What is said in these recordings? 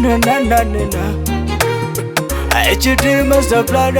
Na. HD Master Plan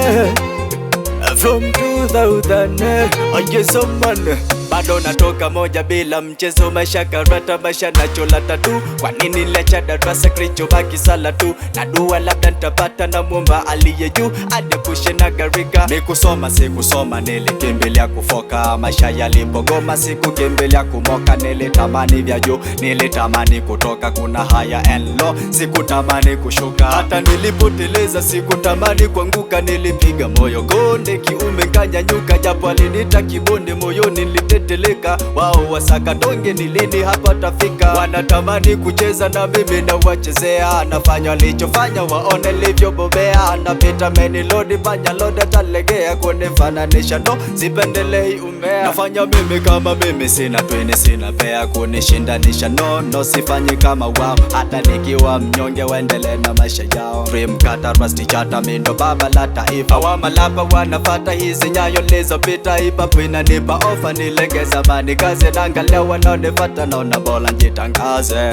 from 2000. I get some money. Bado natoka moja bila mchezo, maisha karata, maisha nachola tatu. Kwa nini lecha darasa kricho baki sala tu? Na dua labda nitapata na muomba aliye juu adepushe na garika. Nikusoma sikusoma nilikimbilia kufoka, maisha yalipogoma sikukimbilia kumoka. Nilitamani vya juu, nilitamani kutoka, kuna higher and low, sikutamani kushuka. Hata nilipoteleza sikutamani kuanguka, nilipiga moyo konde kiume kanyanyuka. Japo alinita kibonde moyoni niliteteleka, wao wasaka donge ni lini hapa tafika. Wanatamani kucheza na mimi na wachezea, nafanya walichofanya waone nilivyobobea. Napita meni lodi banya loda talegea, kunifananisha no sipendelei umea. Nafanya mimi kama mimi, sina twini sina pea, kunishindanisha no sifanyi kama wao. Hata nikiwa mnyonge waendele na maisha yao. Dream kata rusty chata mindo baba la taifa, wamalapa wanafata hizi nyayo nilizopita. Hip-hop inanipa ofa nilegeza bani kazi, nangalia wanaonifata naona bora njitangaze.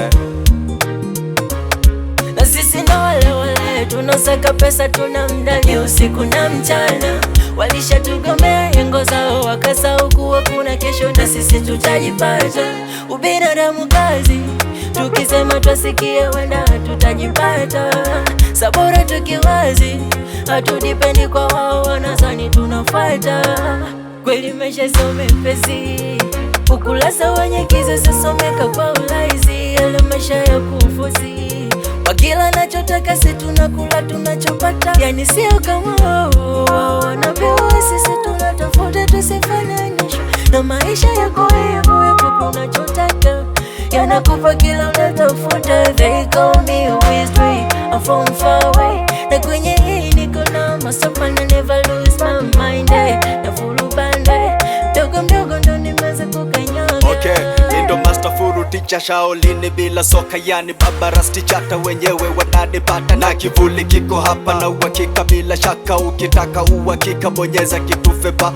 Na sisi ndo wale tunosaka pesa, tuna mdani usiku na mchana. Walishatugomea yengo zao wakasahau kuwa kuna kesho, na sisi tutajipata. Ubinadamu kazi, tukisema twasikie wenda tutajipata. Sabora tukiwazi, hatudipendi kwa wao wanazani tunafuata. Kweli maisha sio mepesi, ukulasa wenye kiza sisomeka kwa urahisi. Yale maisha ya kufosi, wakila nachotaka si tunakula tunachopata. Yani sio kama wao wanavyoa, sisi tunatafuta tusifananishwe na maisha yako hivyo. Yako unachotaka yanakupa kila unatafuta. They call me a mystery, I'm from far away. Na kwenye hii niko na masofa na never lose my mind. Na fulu bande mdogo mdogo ndo nimeanza kukanyaga. Okay, indo master furu teacher Shaolini bila soka, yani baba rasti chata wenyewe wananipata. Na kivuli kiko hapa na uhakika bila shaka, ukitaka uhakika bonyeza kitufe pa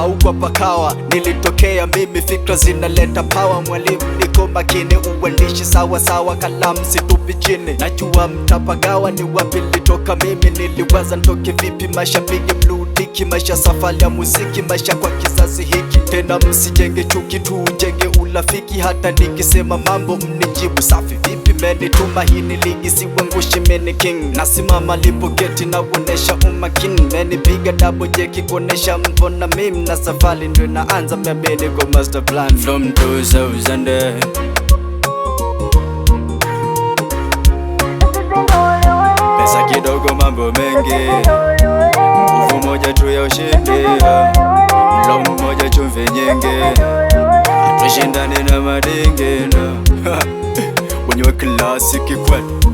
ukwa pakawa. Nilitokea mimi, fikra zinaleta power. Mwalimu niko makini, uandishi sawa sawa, kalamu situpi chini. Najua mtapagawa ni wapi nilitoka mimi, niliwaza ntoke vipi. Maisha pige blue tiki, maisha safari ya muziki, maisha kwa kizazi hiki. Tena msijenge chuki tu, ujenge ulafiki. Hata nikisema mambo mnijibu safi vipi. Menituma hii ni ligi siwangushi, meni king. Nasimama lipoketi na uonesha umakini. Menipiga double jeki kuonesha mbona mimi. Na safari ndo inaanza, mimi niko master plan from 2000. Pesa kidogo mambo mengi, nguvu moja tu ya ushindi. Mlo mmoja chumvi nyingi, hatushindani na madingi. Wenye klasiki kwetu